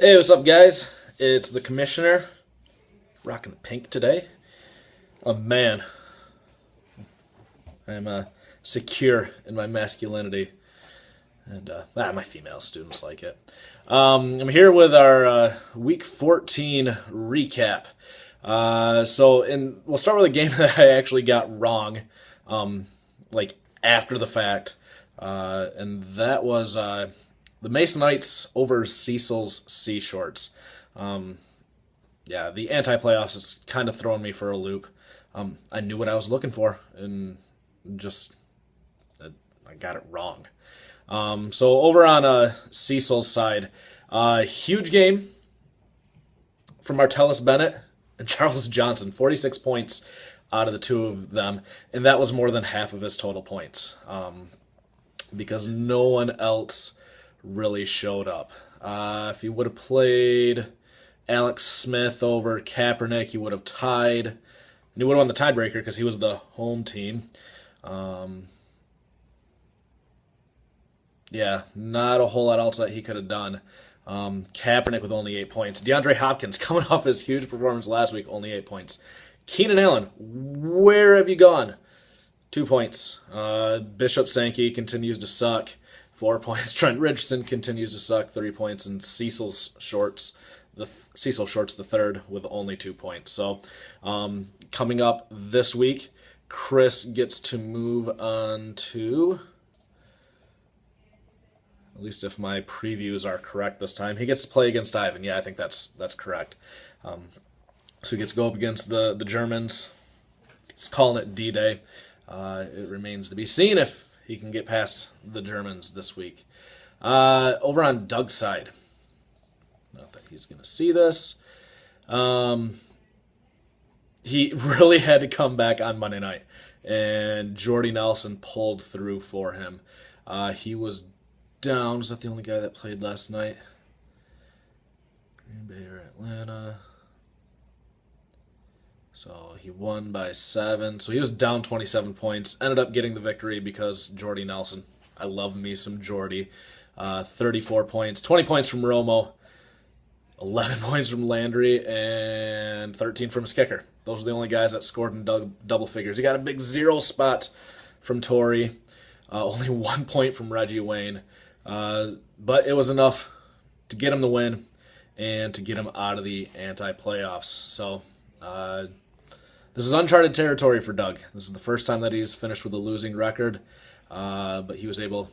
Hey, what's up, guys? It's the Commissioner, rocking the pink today. Oh man, I'm secure in my masculinity, and my female students like it. I'm here with our Week 14 recap. We'll start with a game that I actually got wrong, like after the fact, and that was the Masonites over Cecil's Sea Shorts. The anti-playoffs is kind of throwing me for a loop. I knew what I was looking for, and just I got it wrong. So over on Cecil's side, huge game from Martellus Bennett and Charles Johnson, 46 points out of the two of them, and that was more than half of his total points, because no one else really showed up. If he would have played Alex Smith over Kaepernick, he would have tied, and he would have won the tiebreaker because he was the home team. Not a whole lot else that he could have done. Kaepernick with only 8 points. DeAndre Hopkins coming off his huge performance last week, only 8 points. Keenan Allen, where have you gone? 2 points. Bishop Sankey continues to suck. 4 points. Trent Richardson continues to suck. 3 points. And Cecil Shorts, the third, with only 2 points. So, coming up this week, Chris gets to move on to, at least if my previews are correct this time, he gets to play against Ivan. Yeah, I think that's correct. So he gets to go up against the Germans. He's calling it D-Day. It remains to be seen if he can get past the Germans this week. Over on Doug's side, not that he's going to see this, he really had to come back on Monday night, and Jordy Nelson pulled through for him. He was down. Was that the only guy that played last night? Green Bay or Atlanta? So he won by 7. So he was down 27 points. Ended up getting the victory because Jordy Nelson. I love me some Jordy. 34 points. 20 points from Romo. 11 points from Landry. And 13 from his kicker. Those are the only guys that scored in double figures. He got a big 0 spot from Torrey. Only 1 point from Reggie Wayne. But it was enough to get him the win and to get him out of the anti-playoffs. So this is uncharted territory for Doug. This is the first time that he's finished with a losing record, but he was able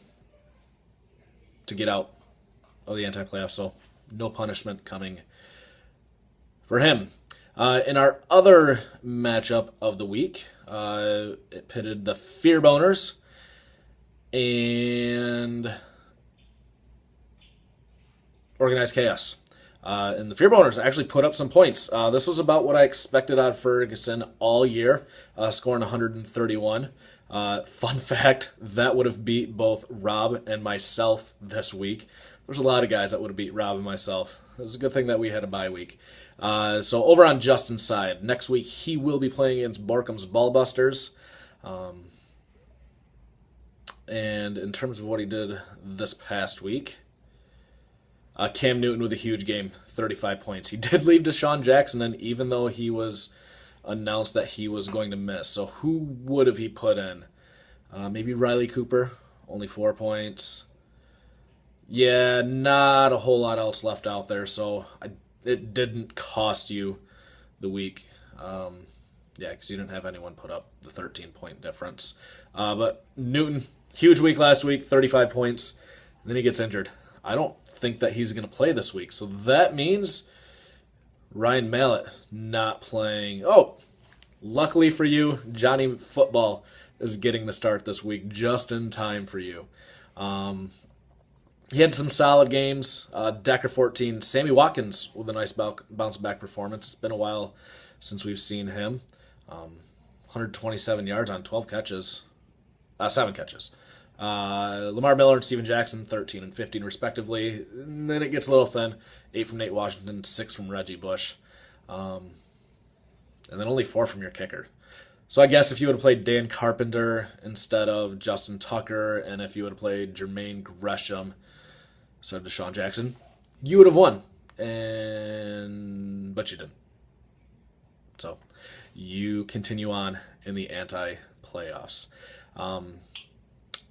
to get out of the anti-playoffs, so no punishment coming for him. In our other matchup of the week, it pitted the Fear Boners and Organized Chaos. And the Fear Boners actually put up some points. This was about what I expected out of Ferguson all year, scoring 131. Fun fact, that would have beat both Rob and myself this week. There's a lot of guys that would have beat Rob and myself. It was a good thing that we had a bye week. So over on Justin's side, next week he will be playing against Barkham's Ballbusters. And in terms of what he did this past week, Cam Newton with a huge game, 35 points. He did leave Deshaun Jackson in, even though he was announced that he was going to miss. So who would have he put in? Maybe Riley Cooper, only 4 points. Yeah, not a whole lot else left out there, so it didn't cost you the week. Because you didn't have anyone put up the 13-point difference. But Newton, huge week last week, 35 points. And then he gets injured. I don't think that he's going to play this week. So that means Ryan Mallett not playing. Oh, luckily for you, Johnny Football is getting the start this week just in time for you. He had some solid games. Decker 14. Sammy Watkins with a nice bounce-back performance. It's been a while since we've seen him. 127 yards on 12 catches. 7 catches. Lamar Miller and Steven Jackson, 13 and 15 respectively. And then it gets a little thin. 8 from Nate Washington, 6 from Reggie Bush. And then only 4 from your kicker. So I guess if you would have played Dan Carpenter instead of Justin Tucker, and if you would have played Jermaine Gresham instead of Deshaun Jackson, you would have won. but you didn't. So you continue on in the anti-playoffs.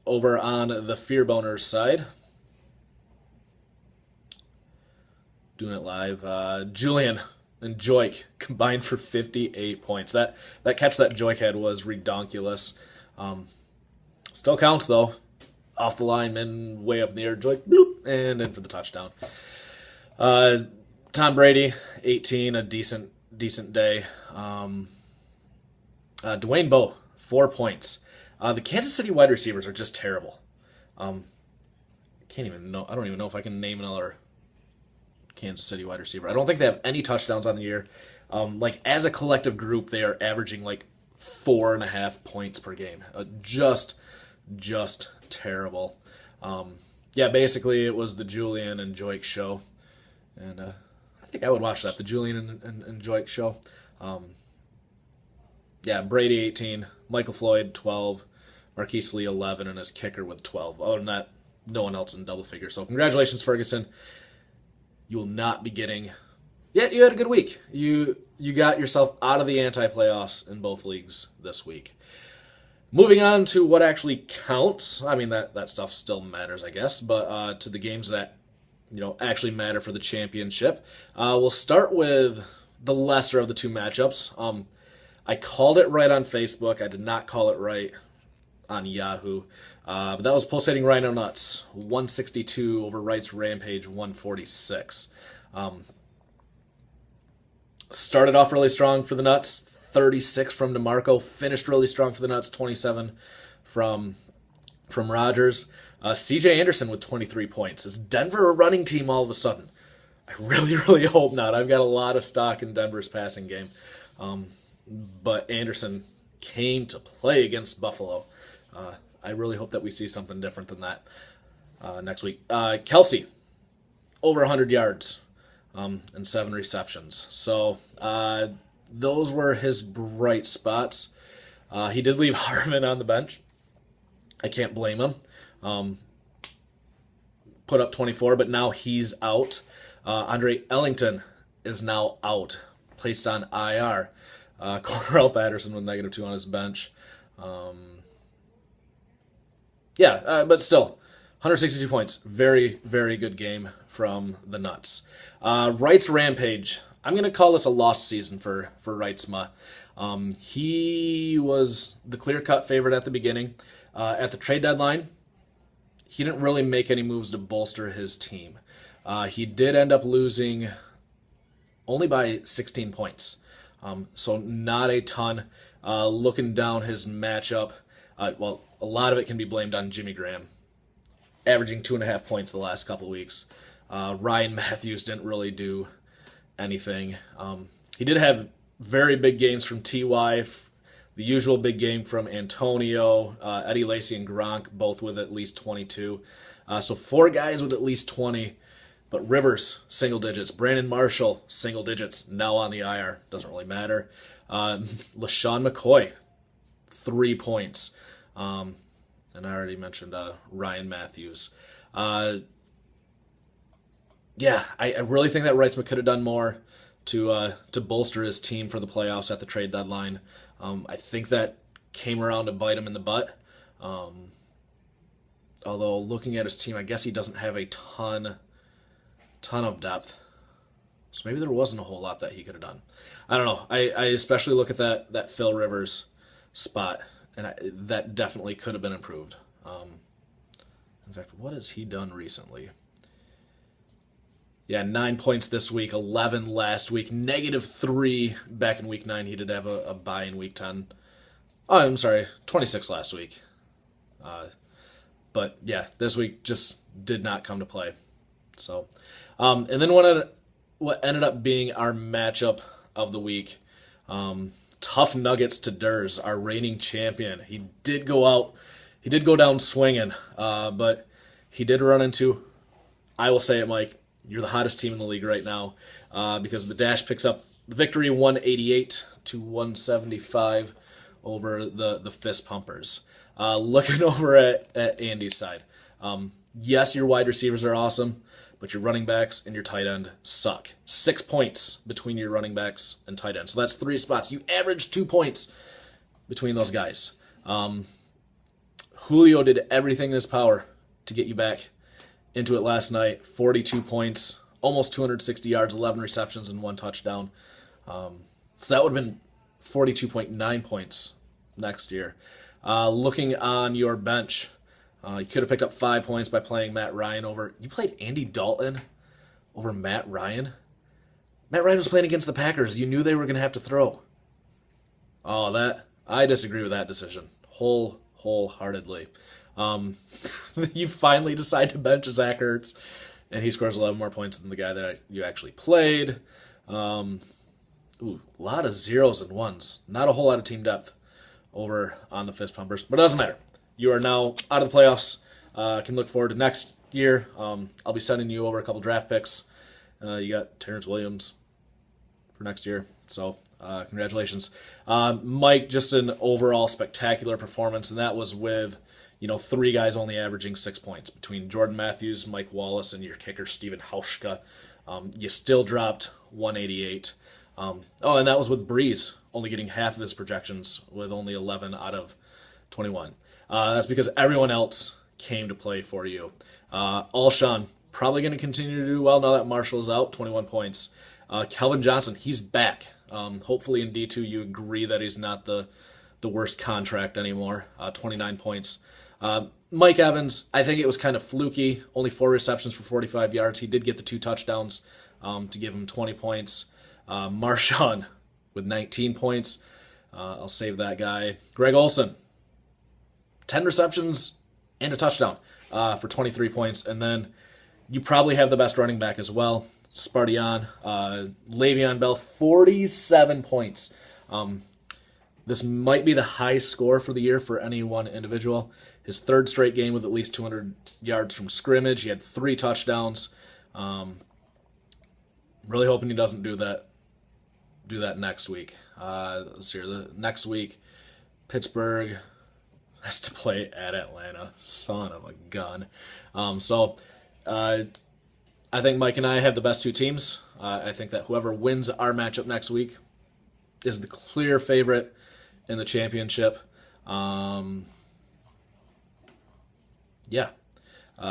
Over on the Fear Boners side, doing it live, Julian and Joik combined for 58 points. That catch that Joik had was redonkulous. Still counts, though. Off the lineman, way up in the air, Joik, bloop, and in for the touchdown. Tom Brady, 18, a decent day. Dwayne Bowe, 4 points. The Kansas City wide receivers are just terrible. I don't even know if I can name another Kansas City wide receiver. I don't think they have any touchdowns on the year. As a collective group, they are averaging 4.5 points per game. Just terrible. Basically it was the Julian and Joik show, and I think I would watch that, the Julian and Joik show. Brady 18, Michael Floyd 12, Marquise Lee 11, and his kicker with 12. Other than that, no one else in double figures. So congratulations, Ferguson. You will not be getting... Yeah, you had a good week. You got yourself out of the anti-playoffs in both leagues this week. Moving on to what actually counts. I mean, that stuff still matters, I guess, but to the games that actually matter for the championship. We'll start with the lesser of the two matchups. I called it right on Facebook. I did not call it right on Yahoo. But that was pulsating Rhino Nuts, 162 over Wright's Rampage, 146. Started off really strong for the Nuts, 36 from DeMarco. Finished really strong for the Nuts, 27 from Rodgers. C.J. Anderson with 23 points. Is Denver a running team all of a sudden? I really, really hope not. I've got a lot of stock in Denver's passing game. But Anderson came to play against Buffalo. I really hope that we see something different than that next week. Kelsey, over 100 yards and 7 receptions. So those were his bright spots. He did leave Harvin on the bench. I can't blame him. Put up 24, but now he's out. Andre Ellington is now out, placed on IR. Cordarrelle Patterson with -2 on his bench. But still, 162 points. Very, very good game from the Nuts. Wright's Rampage. I'm going to call this a lost season for Wrightsma. He was the clear-cut favorite at the beginning. At the trade deadline, he didn't really make any moves to bolster his team. He did end up losing only by 16 points. So not a ton. Looking down his matchup, a lot of it can be blamed on Jimmy Graham, averaging 2.5 points the last couple weeks. Ryan Matthews didn't really do anything. He did have very big games from T.Y., the usual big game from Antonio, Eddie Lacy, and Gronk, both with at least 22. So 4 guys with at least 20. But Rivers, single digits. Brandon Marshall, single digits. Now on the IR. Doesn't really matter. LaShawn McCoy, 3 points. And I already mentioned Ryan Matthews. I really think that Wrightsman could have done more to bolster his team for the playoffs at the trade deadline. I think that came around to bite him in the butt. Although looking at his team, I guess he doesn't have a ton of depth. So maybe there wasn't a whole lot that he could have done. I don't know. I especially look at that Phil Rivers spot, and that definitely could have been improved. In fact, what has he done recently? 9 points this week, 11 last week, -3 back in week 9. He did have a bye in week 10. Oh, I'm sorry, 26 last week. But this week just did not come to play. So, and then what ended up being our matchup of the week, Tough Nuggets to Durs, our reigning champion. He did go down swinging, but he did run into, I will say it, Mike, you're the hottest team in the league right now, because the Dash picks up the victory 188 to 175 over the Fist Pumpers. Looking over at Andy's side, yes, your wide receivers are awesome, but your running backs and your tight end suck. 6 points between your running backs and tight end. So that's 3 spots. You average 2 points between those guys. Julio did everything in his power to get you back into it last night. 42 points, almost 260 yards, 11 receptions, and 1 touchdown. So that would have been 42.9 points next year. Looking on your bench, you could have picked up 5 points by playing Matt Ryan over. You played Andy Dalton over Matt Ryan? Matt Ryan was playing against the Packers. You knew they were going to have to throw. Oh, I disagree with that decision wholeheartedly. You finally decide to bench Zach Ertz, and he scores 11 more points than the guy that you actually played. A lot of 0s and 1s. Not a whole lot of team depth over on the Fist Pumpers, but it doesn't matter. You are now out of the playoffs. Can look forward to next year. I'll be sending you over a couple draft picks. You got Terrence Williams for next year, so congratulations. Mike, just an overall spectacular performance, and that was with 3 guys only averaging 6 points between Jordan Matthews, Mike Wallace, and your kicker Steven Hauschka. You still dropped 188. And that was with Breeze only getting half of his projections with only 11 out of 21. That's because everyone else came to play for you. Alshon, probably going to continue to do well now that Marshall's out, 21 points. Kelvin Johnson, he's back. Hopefully in D2 you agree that he's not the worst contract anymore, 29 points. Mike Evans, I think it was kind of fluky, only 4 receptions for 45 yards. He did get the 2 touchdowns to give him 20 points. Marshawn with 19 points. I'll save that guy. Greg Olson, 10 receptions and a touchdown for 23 points. And then you probably have the best running back as well, Spartian. Le'Veon Bell, 47 points. This might be the high score for the year for any one individual. His 3rd straight game with at least 200 yards from scrimmage. He had 3 touchdowns. Really hoping he doesn't do that next week. Let's see, next week, Pittsburgh has to play at Atlanta. Son of a gun. I think Mike and I have the best 2 teams. I think that whoever wins our matchup next week is the clear favorite in the championship.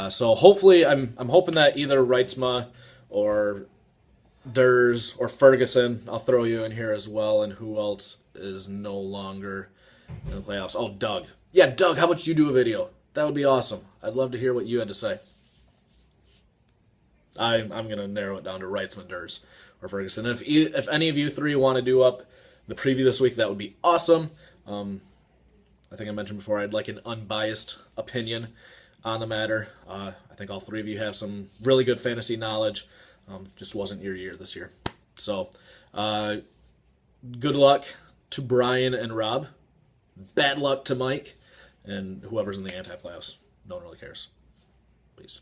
So hopefully, I'm hoping that either Reitzma or Durs or Ferguson, I'll throw you in here as well, and who else is no longer in the playoffs? Oh, Doug. Yeah, Doug, how about you do a video? That would be awesome. I'd love to hear what you had to say. I'm going to narrow it down to Reitzman, Durs, or Ferguson. And if any of you 3 want to do up the preview this week, that would be awesome. I think I mentioned before I'd like an unbiased opinion on the matter. I think all 3 of you have some really good fantasy knowledge. Just wasn't your year this year. So, good luck to Brian and Rob. Bad luck to Mike. And whoever's in the anti-playoffs. No one really cares. Peace.